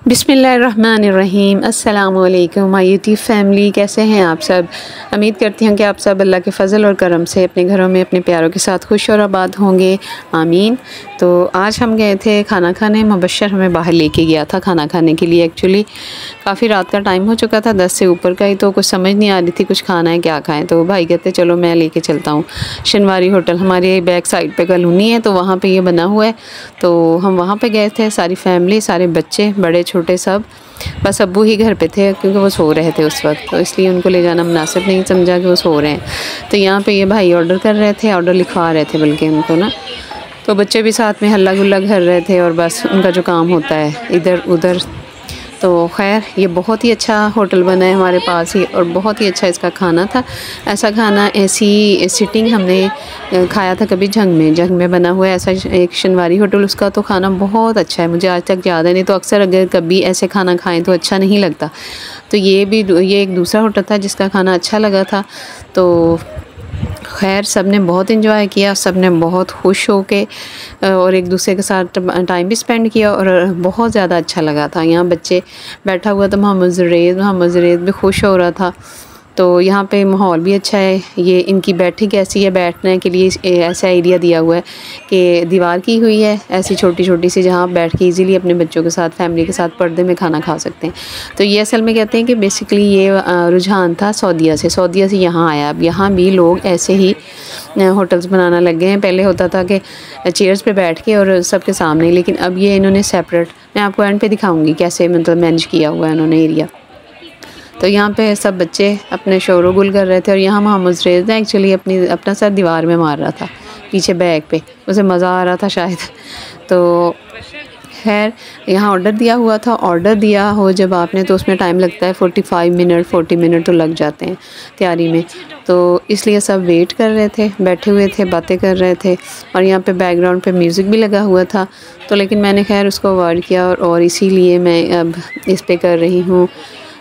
बिस्मिल्लाहिर्रहमानिर्रहीम। अस्सलामुअलैकुम my YouTube family, कैसे हैं आप सब। उम्मीद करती हूँ कि आप सब अल्लाह के फ़ज़ल और करम से अपने घरों में अपने प्यारों के साथ खुश और आबाद होंगे, आमीन। तो आज हम गए थे खाना खाने। मुबश्शर हमें बाहर लेके गया था खाना खाने के लिए। एक्चुअली काफ़ी रात का टाइम हो चुका था, 10 से ऊपर का ही, तो कुछ समझ नहीं आ रही थी कुछ खाना है क्या खाएँ। तो भाई कहते चलो मैं लेके चलता हूँ। शनवारी होटल हमारे बैक साइड पे कॉलोनी है, तो वहाँ पे ये बना हुआ है। तो हम वहाँ पे गए थे, सारी फैमिली, सारे बच्चे बड़े छोटे सब। बस अब्बू ही घर पे थे क्योंकि वो सो रहे थे उस वक्त, तो इसलिए उनको ले जाना मुनासिब नहीं समझा कि वो सो रहे हैं। तो यहाँ पे ये भाई ऑर्डर कर रहे थे, ऑर्डर लिखवा रहे थे बल्कि उनको ना। तो बच्चे भी साथ में हल्ला गुल्ला कर रहे थे और बस उनका जो काम होता है इधर उधर। तो खैर ये बहुत ही अच्छा होटल बना है हमारे पास ही, और बहुत ही अच्छा इसका खाना था। ऐसा खाना, ऐसी सिटिंग हमने खाया था कभी जंग में बना हुआ है ऐसा एक शनवारी होटल। उसका तो खाना बहुत अच्छा है, मुझे आज तक याद है। नहीं तो अक्सर अगर कभी ऐसे खाना खाएं तो अच्छा नहीं लगता। तो ये एक दूसरा होटल था जिसका खाना अच्छा लगा था। तो खैर सब ने बहुत इन्जॉय किया, सब ने बहुत खुश होके और एक दूसरे के साथ टाइम भी स्पेंड किया, और बहुत ज़्यादा अच्छा लगा था। यहाँ बच्चे बैठा हुआ था मोहम्मद जुरैद भी खुश हो रहा था। तो यहाँ पे माहौल भी अच्छा है। ये इनकी बैठक ऐसी है, बैठने के लिए ऐसा एरिया दिया हुआ है कि दीवार की हुई है ऐसी छोटी छोटी सी, जहाँ आप बैठ के इजीली अपने बच्चों के साथ, फैमिली के साथ पर्दे में खाना खा सकते हैं। तो ये असल में कहते हैं कि बेसिकली ये रुझान था सऊदीया से यहाँ आया। अब यहाँ भी लोग ऐसे ही होटल्स बनाना लग गए हैं। पहले होता था कि चेयर्स पे बैठ के और सबके सामने, लेकिन अब ये इन्होंने सेपरेट, मैं आपको एंड पे दिखाऊंगी कैसे मतलब मैनेज किया हुआ है इन्होंने एरिया। तो यहाँ पे सब बच्चे अपने शोर गुल कर रहे थे, और यहाँ मोहम्मद जुरैद ने एक्चुअली अपना सर दीवार में मार रहा था पीछे बैग पे, उसे मज़ा आ रहा था शायद। तो खैर यहाँ ऑर्डर दिया हुआ था। ऑर्डर दिया हो जब आपने, तो उसमें टाइम लगता है 40 मिनट तो लग जाते हैं तैयारी में। तो इसलिए सब वेट कर रहे थे, बैठे हुए थे, बातें कर रहे थे, और यहाँ पे बैकग्राउंड पे म्यूज़िक भी लगा हुआ था। तो लेकिन मैंने खैर उसको अवॉइड किया, और इसीलिए मैं अब इस पे कर रही हूँ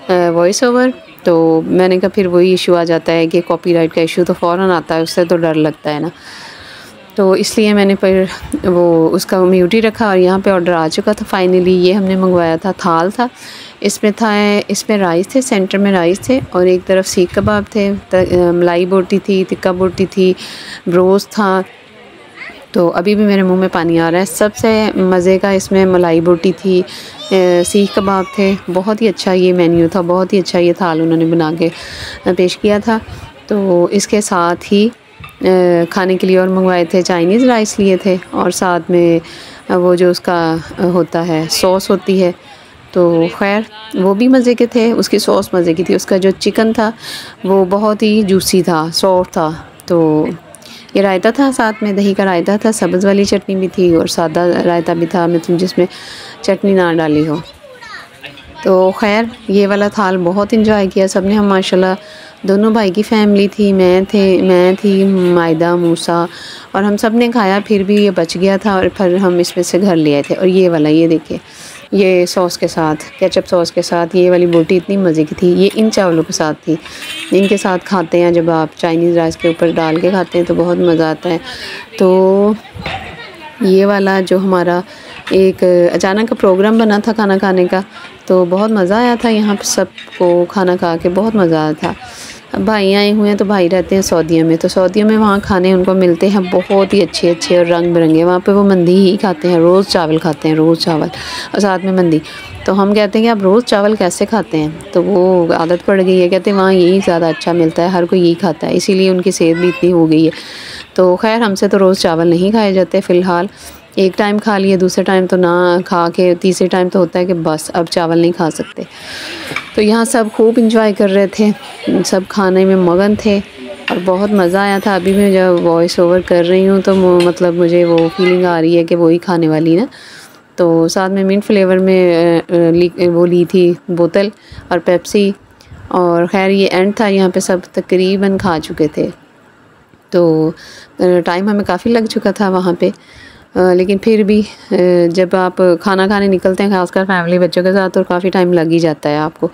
वॉइस ओवर। तो मैंने कहा फिर वही इशू आ जाता है कि कॉपीराइट का इशू तो फ़ौरन आता है, उससे तो डर लगता है ना। तो इसलिए मैंने फिर वो उसका म्यूट ही रखा। और यहाँ पे ऑर्डर आ चुका था फाइनली। ये हमने मंगवाया था, थाल था। इसमें राइस थे, सेंटर में राइस थे, और एक तरफ सीख कबाब थे, मलाई बोटी थी, तिक्का बोटी थी, ब्रोस था। तो अभी भी मेरे मुंह में पानी आ रहा है। सबसे मज़े का इसमें मलाई बोटी थी, सीख कबाब थे। बहुत ही अच्छा ये मेन्यू था, बहुत ही अच्छा ये थाल उन्होंने बना के पेश किया था। तो इसके साथ ही खाने के लिए और मंगवाए थे, चाइनीज़ राइस लिए थे, और साथ में वो जो उसका होता है सॉस होती है, तो खैर वो भी मज़े के थे। उसकी सॉस मज़े की थी। उसका जो चिकन था वो बहुत ही जूसी था, सॉफ्ट था। तो ये रायता था, साथ में दही का रायता था, सब्ज़ वाली चटनी भी थी, और सादा रायता भी था, मतलब जिसमें चटनी ना डाली हो। तो खैर ये वाला थाल बहुत इंजॉय किया सब ने। हम माशाल्लाह दोनों भाई की फैमिली थी, मैं थी, मायदा, मूसा, और हम सब ने खाया। फिर भी ये बच गया था, और फिर हम इसमें से घर ले आए थे। और ये वाला, ये देखिए, ये सॉस के साथ, केचप सॉस के साथ, ये वाली बोटी इतनी मज़े की थी। ये इन चावलों के साथ थी, इनके साथ खाते हैं जब आप चाइनीज़ राइस के ऊपर डाल के खाते हैं तो बहुत मज़ा आता है। तो ये वाला जो हमारा एक अचानक का प्रोग्राम बना था खाना खाने का, तो बहुत मज़ा आया था। यहाँ पे सबको खाना खा के बहुत मज़ा आया था। अब भाई आए हुए हैं, तो भाई रहते हैं सऊदीया में, तो सऊदीया में वहाँ खाने उनको मिलते हैं बहुत ही अच्छे अच्छे और रंग बिरंगे। वहाँ पे वो मंदी ही खाते हैं, रोज़ चावल खाते हैं, रोज़ चावल और साथ में मंदी। तो हम कहते हैं कि आप रोज़ चावल कैसे खाते हैं, तो वो आदत पड़ गई है। कहते हैं वहाँ यही ज़्यादा अच्छा मिलता है, हर कोई यही खाता है, इसीलिए उनकी सेहत भी इतनी हो गई है। तो खैर हमसे तो रोज़ चावल नहीं खाए जाते फ़िलहाल। एक टाइम खा लिए, दूसरे टाइम तो ना खा के, तीसरे टाइम तो होता है कि बस अब चावल नहीं खा सकते। तो यहाँ सब खूब इंजॉय कर रहे थे, सब खाने में मगन थे, और बहुत मज़ा आया था। अभी मैं जब वॉइस ओवर कर रही हूँ तो मतलब मुझे वो फीलिंग आ रही है कि वही खाने वाली ना। तो साथ में मिंट फ्लेवर में वो ली थी बोतल और पेप्सी। और ख़ैर ये एंड था, यहाँ पे सब तकरीबन खा चुके थे। तो टाइम हमें काफ़ी लग चुका था वहाँ पे, लेकिन फिर भी जब आप खाना खाने निकलते हैं, खासकर फैमिली बच्चों के साथ, तो काफ़ी टाइम लग ही जाता है आपको।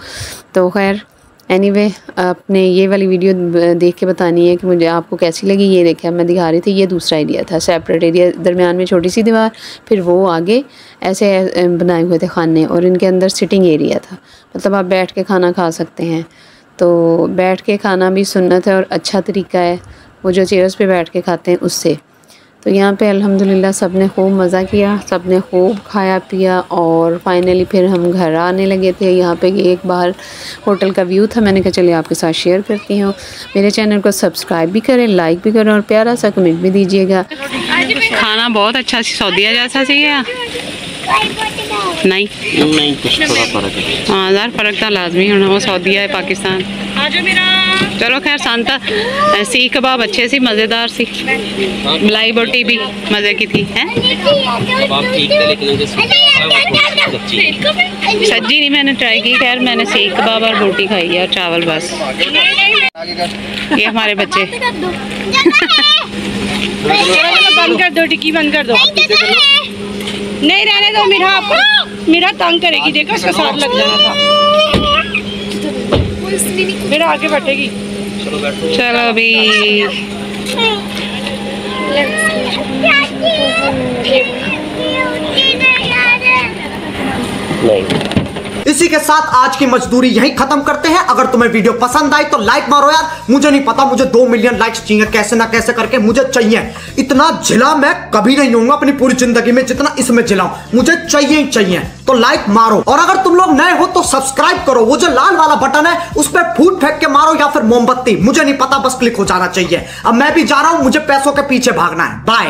तो खैर एनीवे आपने ये वाली वीडियो देख के बतानी है कि मुझे आपको कैसी लगी। ये देखा मैं दिखा रही थी, ये दूसरा एरिया था, सेपरेट एरिया, दरमियान में छोटी सी दीवार, फिर वो आगे ऐसे बनाए हुए थे खाने, और इनके अंदर सिटिंग एरिया था, मतलब आप बैठ के खाना खा सकते हैं। तो बैठ के खाना भी सुन्नत है और अच्छा तरीका है, वो जो चेयर्स पे बैठ के खाते हैं उससे। तो यहाँ पे अल्हम्दुलिल्लाह सब ने खूब मज़ा किया, सब ने खूब खाया पिया, और फाइनली फिर हम घर आने लगे थे। यहाँ पे एक बाहर होटल का व्यू था, मैंने कहा चलिए आपके साथ शेयर करती हूँ। मेरे चैनल को सब्सक्राइब भी करें, लाइक भी करें और प्यारा सा कमेंट भी दीजिएगा। खाना बहुत अच्छा सऊदीया जैसा चाहिए नहीं कुछ थोड़ा फ़र्क है। हाँ यार फ़र्क तो लाजमी होना, वो सऊदीया है पाकिस्तान। चलो खैर सांता सीख कबाब अच्छे सी, मज़ेदार सी, मलाई बोटी भी मज़े की थी। हैं सज्जी नहीं मैंने ट्राई की, खैर मैंने सीख कबाब और बोटी खाई है और चावल बस। ये हमारे बच्चे बंद कर दो, टिक्की बंद कर दो। नहीं रहने दो, मीरा आपको मीरा तंग करेगी, देखो उसका साथ लग जाना था। मेरा आगे बैठेगी। चलो अभी इसी के साथ आज की मजदूरी यहीं खत्म करते हैं। अगर तुम्हें वीडियो पसंद आई तो लाइक मारो यार, मुझे नहीं पता, मुझे 2 मिलियन लाइक्स चाहिए, कैसे ना कैसे करके मुझे चाहिए। इतना जिला मैं कभी नहीं होऊंगा अपनी पूरी जिंदगी में जितना इसमें जिलाऊं, मुझे चाहिए ही चाहिए। तो लाइक मारो, और अगर तुम लोग नए हो तो सब्सक्राइब करो, वो जो लाल वाला बटन है उस पर फूट फेंक के मारो या फिर मोमबत्ती, मुझे नहीं पता, बस क्लिक हो जाना चाहिए। अब मैं भी जा रहा हूं, मुझे पैसों के पीछे भागना है। बाय।